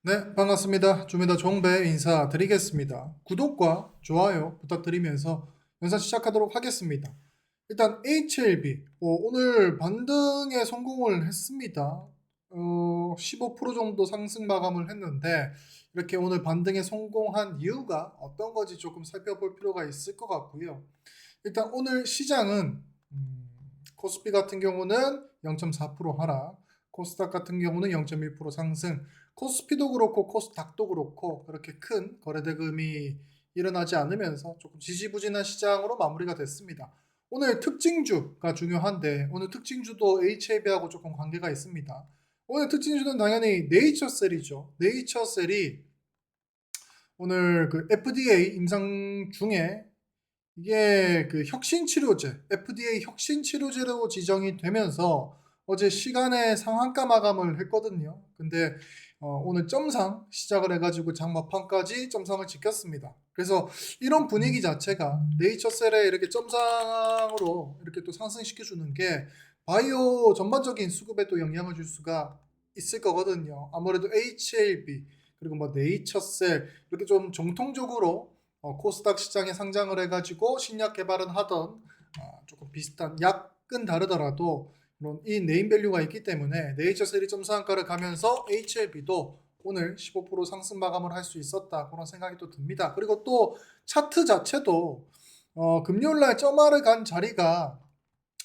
네, 반갑습니다. 주미더 종배 인사드리겠습니다. 구독과 좋아요 부탁드리면서 영상 시작하도록 하겠습니다. 일단 HLB 오늘 반등에 성공을 했습니다. 15% 정도 상승 마감을 했는데 이렇게 오늘 반등에 성공한 이유가 어떤 건지 조금 살펴볼 필요가 있을 것 같고요. 일단 오늘 시장은 코스피 같은 경우는 0.4% 하락, 코스닥 같은 경우는 0.1% 상승, 코스피도 그렇고 코스닥도 그렇고 그렇게 큰 거래 대금이 일어나지 않으면서 조금 지지부진한 시장으로 마무리가 됐습니다. 오늘 특징주가 중요한데 오늘 특징주도 HLB하고 조금 관계가 있습니다. 오늘 특징주는 당연히 네이처셀이죠. 네이처셀이 오늘 그 FDA 임상 중에 이게 그 혁신치료제, FDA 혁신치료제로 지정이 되면서 어제 시간에 상한가 마감을 했거든요. 근데 오늘 점상 시작을 해가지고 장마판까지 점상을 지켰습니다. 그래서 이런 분위기 자체가 네이처셀에 이렇게 점상으로 이렇게 또 상승시켜주는 게 바이오 전반적인 수급에 또 영향을 줄 수가 있을 거거든요. 아무래도 HLB 그리고 뭐 네이처셀 이렇게 좀 정통적으로 코스닥 시장에 상장을 해가지고 신약 개발은 하던 조금 비슷한 약은 다르더라도 이런 이 네임밸류가 있기 때문에 네이처셀이 점수한가를 가면서 HLB도 오늘 15% 상승 마감을 할 수 있었다 그런 생각이 또 듭니다. 그리고 또 차트 자체도 금요일날 점화를 간 자리가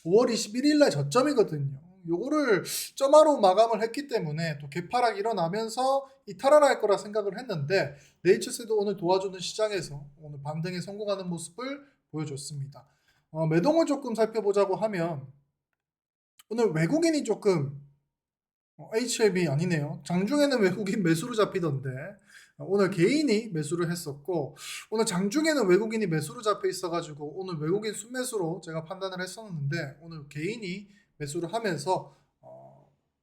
5월 21일 날 저점이거든요. 요거를 점화로 마감을 했기 때문에 또 개파락이 일어나면서 이탈할 거라 생각을 했는데 네이처스도 오늘 도와주는 시장에서 오늘 반등에 성공하는 모습을 보여줬습니다. 매동을 조금 살펴보자고 하면 오늘 외국인이 조금 HLB 아니네요. 장중에는 외국인 매수로 잡히던데 오늘 개인이 매수를 했었고 오늘 장중에는 외국인이 매수로 잡혀 있어가지고 오늘 외국인 순매수로 제가 판단을 했었는데 오늘 개인이 매수를 하면서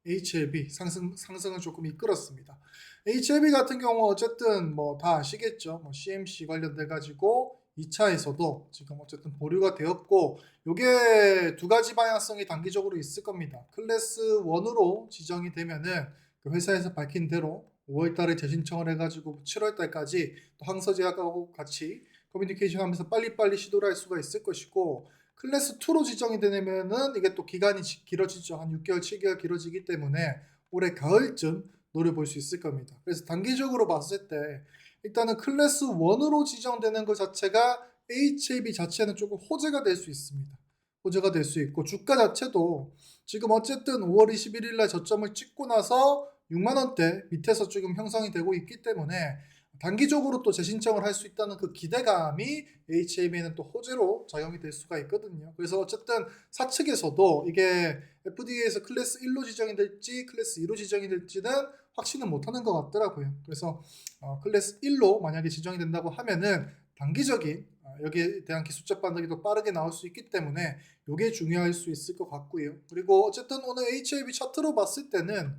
HLB 상승을 조금 이끌었습니다. HLB 같은 경우 어쨌든 뭐 다 아시겠죠. 뭐 CMC 관련돼 가지고 2차에서도 지금 어쨌든 보류가 되었고 요게 두 가지 방향성이 단기적으로 있을 겁니다. 클래스 1으로 지정이 되면은 그 회사에서 밝힌 대로 5월 달에 재신청을 해가지고 7월 달까지 또 항서제약하고 같이 커뮤니케이션 하면서 빨리빨리 시도를 할 수가 있을 것이고 클래스 2로 지정이 되면은 이게 또 기간이 길어지죠. 한 6개월, 7개월 길어지기 때문에 올해 가을쯤 노려볼 수 있을 겁니다. 그래서 단기적으로 봤을 때 일단은 클래스 1으로 지정되는 것 자체가 HAB 자체는 조금 호재가 될 수 있습니다. 호재가 될 수 있고 주가 자체도 지금 어쨌든 5월 21일 날 저점을 찍고 나서 6만 원대 밑에서 지금 형성이 되고 있기 때문에 단기적으로 또 재신청을 할 수 있다는 그 기대감이 HAB에는 또 호재로 작용이 될 수가 있거든요. 그래서 어쨌든 사측에서도 이게 FDA에서 클래스 1로 지정이 될지 클래스 2로 지정이 될지는 확신은 못하는 것 같더라고요. 그래서 클래스 1로 만약에 지정이 된다고 하면은 단기적인 여기에 대한 기술적 반등이 더 빠르게 나올 수 있기 때문에 이게 중요할 수 있을 것 같고요. 그리고 어쨌든 오늘 HLB 차트로 봤을 때는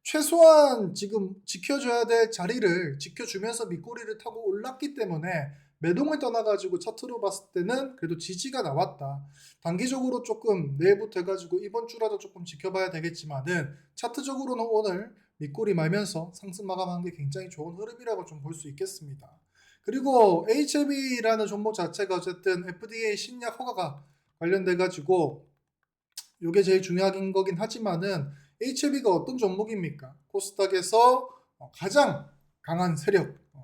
최소한 지금 지켜줘야 될 자리를 지켜주면서 밑꼬리를 타고 올랐기 때문에 매동을 떠나가지고 차트로 봤을 때는 그래도 지지가 나왔다. 단기적으로 조금 내일부터 해가지고 이번 주라도 조금 지켜봐야 되겠지만은 차트적으로는 오늘 밑꼬리 말면서 상승 마감한 게 굉장히 좋은 흐름이라고 좀 볼 수 있겠습니다. 그리고 HLB라는 종목 자체가 어쨌든 FDA 신약 허가가 관련돼 가지고 이게 제일 중요한 거긴 하지만은 HLB가 어떤 종목입니까? 코스닥에서 가장 강한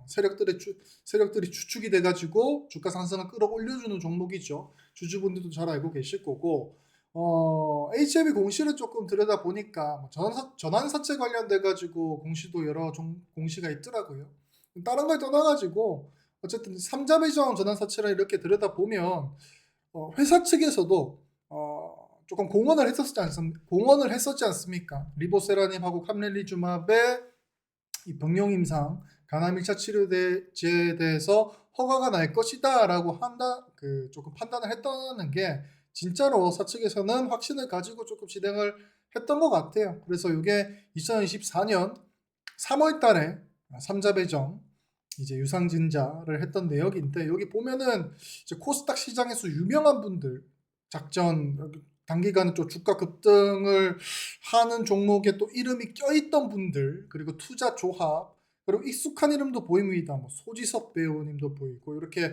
세력들이 추측이 돼가지고 주가 상승을 끌어올려주는 종목이죠. 주주분들도 잘 알고 계실 거고 HLB 공시를 조금 들여다 보니까 뭐 전환사채 관련돼 가지고 공시도 여러 공시가 있더라고요. 다른 걸 떠나가지고 어쨌든 삼자배정 전환사채를 이렇게 들여다 보면 회사 측에서도 조금 공헌을 했었지 않습니까? 리보세라님하고 캄렐리주맙의 이 병용 임상 간암 1차 치료제에 대해서 허가가 날 것이다라고 조금 판단을 했다는 게 진짜로 사측에서는 확신을 가지고 조금 진행을 했던 것 같아요. 그래서 이게 2024년 3월 달에 삼자 배정 이제 유상증자를 했던 내역인데 여기 보면은 이제 코스닥 시장에서 유명한 분들 작전 단기간에 또 주가 급등을 하는 종목에 또 이름이 껴있던 분들 그리고 투자 조합 그리고 익숙한 이름도 보입니다. 뭐 소지섭 배우님도 보이고 이렇게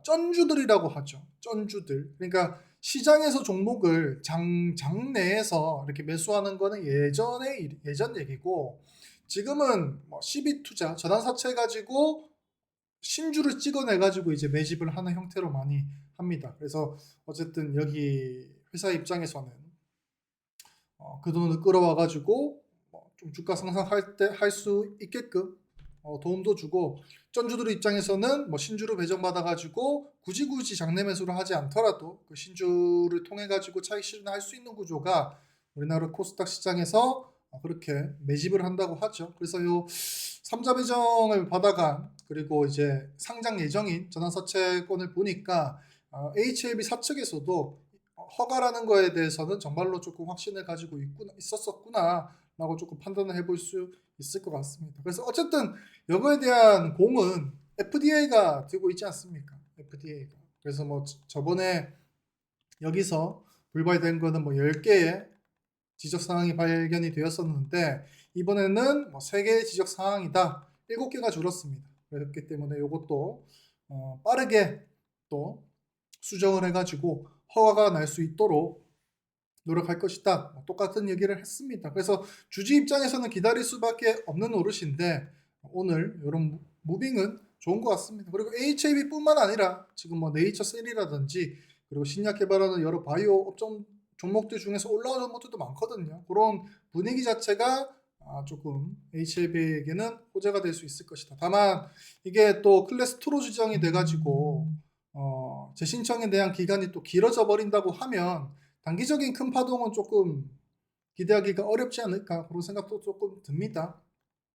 쩐주들이라고 하죠. 쩐주들. 그러니까 시장에서 종목을 장내에서 이렇게 매수하는 거는 예전 얘기고 지금은 뭐 CB 투자, 전환사채 가지고 신주를 찍어내 가지고 이제 매집을 하는 형태로 많이 합니다. 그래서 어쨌든 여기 회사 입장에서는 그 돈을 끌어와 가지고 좀 주가 상승할 때 할 수 있게끔 도움도 주고 쩐주들 입장에서는 뭐 신주를 배정받아 가지고 굳이 장내 매수를 하지 않더라도 그 신주를 통해 가지고 차익 실현할 수 있는 구조가 우리나라 코스닥 시장에서 그렇게 매집을 한다고 하죠. 그래서 요 삼자 배정을 받아간 그리고 이제 상장 예정인 전환사채권을 보니까 HLB 사측에서도 허가라는 거에 대해서는 정말로 조금 확신을 가지고 있었었구나라고 조금 판단을 해볼 수 있을 것 같습니다. 그래서 어쨌든 이거에 대한 공은 FDA가 들고 있지 않습니까? FDA가. 그래서 뭐 저번에 여기서 불발된 거는 뭐 10개의 지적사항이 발견이 되었었는데 이번에는 뭐 3개의 지적사항이다. 7개가 줄었습니다. 그렇기 때문에 이것도 빠르게 또 수정을 해가지고 허가가 날 수 있도록 노력할 것이다. 똑같은 얘기를 했습니다. 그래서 주주 입장에서는 기다릴 수밖에 없는 노릇인데 오늘 이런 무빙은 좋은 것 같습니다. 그리고 HAB뿐만 아니라 지금 뭐 네이처셀이라든지 그리고 신약 개발하는 여러 바이오 업종 종목들 중에서 올라오는 종목들도 많거든요. 그런 분위기 자체가 조금 HAB에게는 호재가 될 수 있을 것이다. 다만 이게 또 클래스 2로 지정이 돼가지고 재신청에 대한 기간이 또 길어져 버린다고 하면 단기적인 큰 파동은 조금 기대하기가 어렵지 않을까 그런 생각도 조금 듭니다.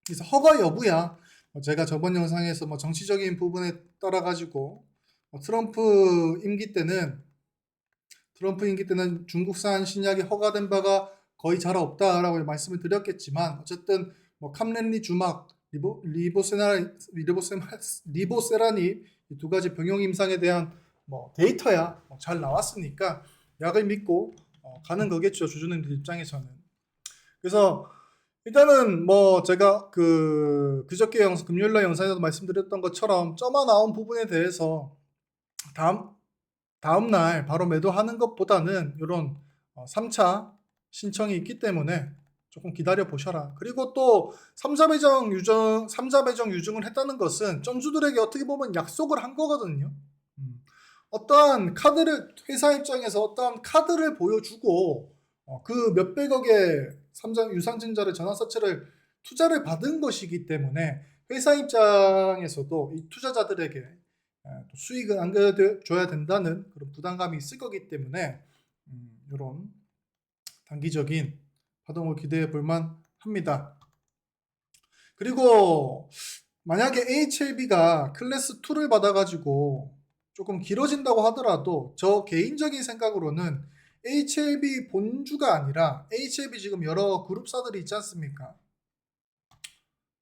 그래서 허가 여부야 제가 저번 영상에서 뭐 정치적인 부분에 따라 가지고 트럼프 임기 때는 중국산 신약이 허가된 바가 거의 잘 없다라고 말씀을 드렸겠지만 어쨌든 뭐 캄렌리 주막, 리보세라니 이 두 가지 병용 임상에 대한 뭐 데이터야 잘 나왔으니까 약을 믿고 가는 거겠죠. 주주님들 입장에서는. 그래서 일단은 뭐 제가 그저께 금요일날 영상에서 말씀드렸던 것처럼 점화 나온 부분에 대해서 다음 날 바로 매도하는 것보다는 이런 3차 신청이 있기 때문에 조금 기다려 보셔라. 그리고 또 3자 배정 유증을 했다는 것은 쩐주들에게 어떻게 보면 약속을 한 거거든요. 어떠한 카드를 회사 입장에서 어떠한 카드를 보여주고 그 몇백억의 유상증자를 전환사채를 투자를 받은 것이기 때문에 회사 입장에서도 이 투자자들에게 또 수익을 안겨줘야 된다는 그런 부담감이 있을 거기 때문에 이런 단기적인 파동을 기대해 볼만 합니다. 그리고 만약에 HLB가 클래스 2를 받아가지고 조금 길어진다고 하더라도 저 개인적인 생각으로는 HLB 본주가 아니라 HLB 지금 여러 그룹사들이 있지 않습니까?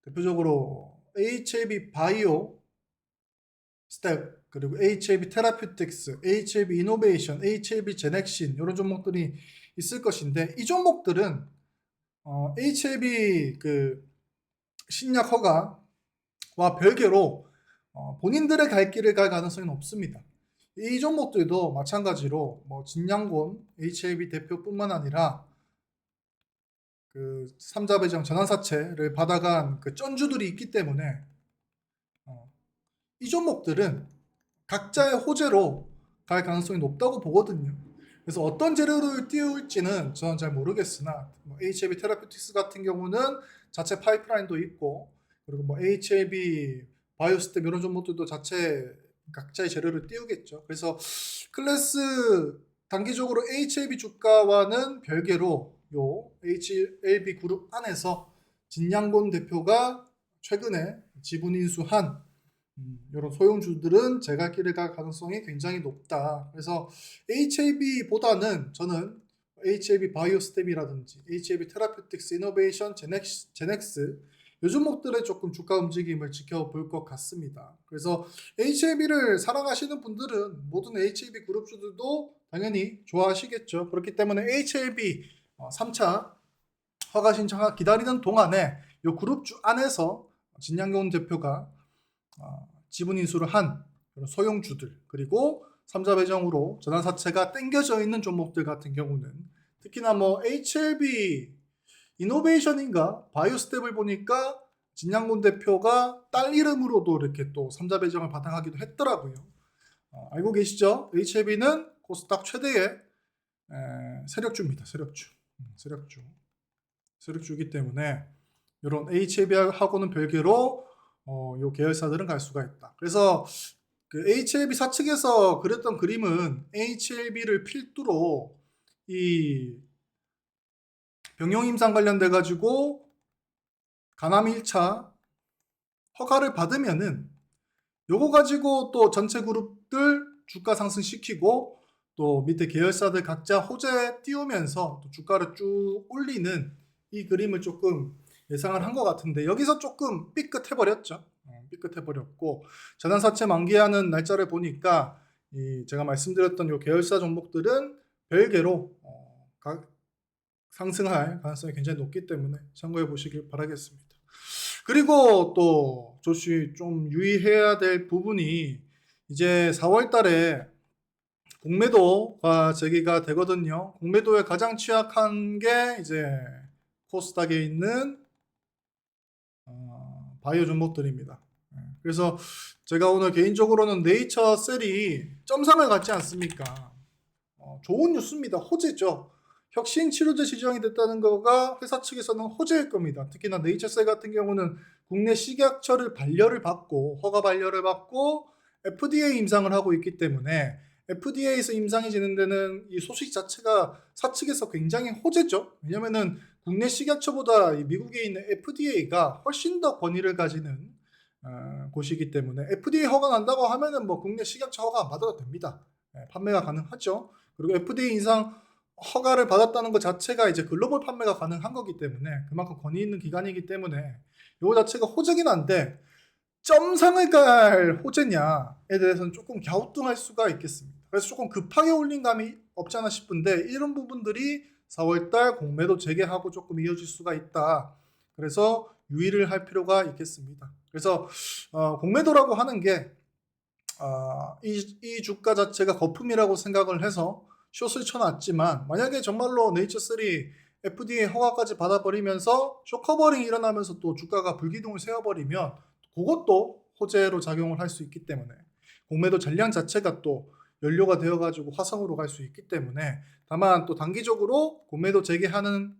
대표적으로 HLB 바이오 스텝 그리고 HLB 테라퓨틱스, HLB 이노베이션, HLB 제넥신 이런 종목들이 있을 것인데 이 종목들은 HLB 신약 허가와 별개로 본인들의 갈 길을 갈 가능성이 없습니다. 이 종목들도 마찬가지로 뭐 진양곤 HLB 대표뿐만 아니라 그 3자 배정 전환사채를 받아간 그 쩐주들이 있기 때문에 이 종목들은 각자의 호재로 갈 가능성이 높다고 보거든요. 그래서 어떤 재료를 띄울지는 저는 잘 모르겠으나 HLB 테라퓨틱스 같은 경우는 자체 파이프라인도 있고 그리고 뭐 HLB 바이오스텝 이런 종목들도 각자의 재료를 띄우겠죠. 그래서 클래스 단기적으로 HLB 주가와는 별개로 요 HLB 그룹 안에서 진양곤 대표가 최근에 지분 인수한 이런 소형주들은 제갈 길을 갈 가능성이 굉장히 높다. 그래서 HLB보다는 저는 HLB 바이오스텝이라든지 HLB 테라퓨틱스, 이노베이션, 제넥스 이 종목들의 조금 주가 움직임을 지켜볼 것 같습니다. 그래서 HLB를 사랑하시는 분들은 모든 HLB 그룹주들도 당연히 좋아하시겠죠. 그렇기 때문에 HLB 3차 허가 신청 기다리는 동안에 이 그룹주 안에서 진양경 대표가 지분 인수를 한 소형주들, 그리고 3자 배정으로 전환사채가 땡겨져 있는 종목들 같은 경우는 특히나 뭐 HLB 이노베이션인가 바이오스텝을 보니까 진양곤 대표가 딸 이름으로도 이렇게 또 3자 배정을 받아가기도 했더라고요. 알고 계시죠? HLB는 코스닥 최대의 세력주입니다. 세력주이기 때문에 이런 HLB하고는 별개로 요 계열사들은 갈 수가 있다. 그래서 그 HLB 사측에서 그렸던 그림은 HLB를 필두로 이 병용임상 관련돼 가지고 가남 1차 허가를 받으면은 요거 가지고 또 전체 그룹들 주가 상승시키고 또 밑에 계열사들 각자 호재 띄우면서 또 주가를 쭉 올리는 이 그림을 조금 예상을 한 것 같은데 여기서 조금 삐끗해버렸죠. 삐끗해버렸고 전환사채 만기하는 날짜를 보니까 제가 말씀드렸던 요 계열사 종목들은 별개로 상승할 가능성이 굉장히 높기 때문에 참고해 보시길 바라겠습니다. 그리고 또 조시 좀 유의해야 될 부분이 이제 4월 달에 공매도가 재개가 되거든요. 공매도에 가장 취약한 게 이제 코스닥에 있는 바이오 종목들입니다. 그래서 제가 오늘 개인적으로는 네이처셀이 점상을 갖지 않습니까? 좋은 뉴스입니다. 호재죠. 혁신 치료제 지정이 됐다는 거가 회사 측에서는 호재일 겁니다. 특히나 네이처셀 같은 경우는 국내 식약처를 반려를 받고 허가 반려를 받고 FDA 임상을 하고 있기 때문에 FDA에서 임상이 진행되는 이 소식 자체가 사측에서 굉장히 호재죠. 왜냐면은 국내 식약처보다 미국에 있는 FDA가 훨씬 더 권위를 가지는 곳이기 때문에 FDA 허가 난다고 하면은 뭐 국내 식약처 허가 안 받아도 됩니다. 판매가 가능하죠. 그리고 FDA 임상 허가를 받았다는 것 자체가 이제 글로벌 판매가 가능한 거기 때문에 그만큼 권위 있는 기관이기 때문에 이거 자체가 호재긴 한데 점상을 깔 호재냐에 대해서는 조금 갸우뚱할 수가 있겠습니다. 그래서 조금 급하게 올린 감이 없지 않아 싶은데 이런 부분들이 4월달 공매도 재개하고 조금 이어질 수가 있다. 그래서 유의를 할 필요가 있겠습니다. 그래서 공매도라고 하는 게 이 주가 자체가 거품이라고 생각을 해서 숏을 쳐놨지만 만약에 정말로 네이처셀이 FDA 허가까지 받아버리면서 숏커버링이 일어나면서 또 주가가 불기둥을 세워버리면 그것도 호재로 작용을 할 수 있기 때문에 공매도 전량 자체가 또 연료가 되어가지고 화성으로 갈 수 있기 때문에 다만 또 단기적으로 공매도 재개하는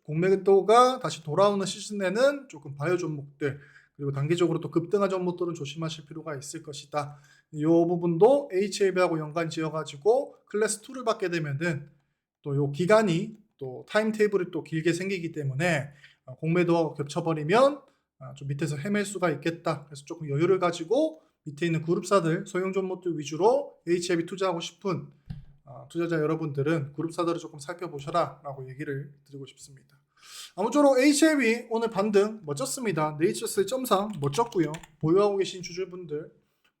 공매도가 다시 돌아오는 시즌에는 조금 바이오 종목들 그리고 단기적으로 또 급등한 종목들은 조심하실 필요가 있을 것이다. 이 부분도 HLB하고 연관 지어가지고 클래스 2를 받게 되면은 또 요 기간이 또 타임 테이블이 또 길게 생기기 때문에 공매도하고 겹쳐버리면 좀 밑에서 헤맬 수가 있겠다. 그래서 조금 여유를 가지고 밑에 있는 그룹사들 소형 종목들 위주로 HLB 투자하고 싶은 투자자 여러분들은 그룹사들을 조금 살펴보셔라 라고 얘기를 드리고 싶습니다. 아무쪼록 HLB 오늘 반등 멋졌습니다. 네이처셀 점상 멋졌고요. 보유하고 계신 주주분들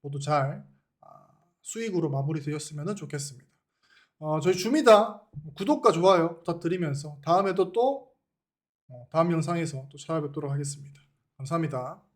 모두 잘 수익으로 마무리되었으면 좋겠습니다. 저희 주미다 구독과 좋아요 부탁드리면서 다음에도 또 다음 영상에서 또 찾아뵙도록 하겠습니다. 감사합니다.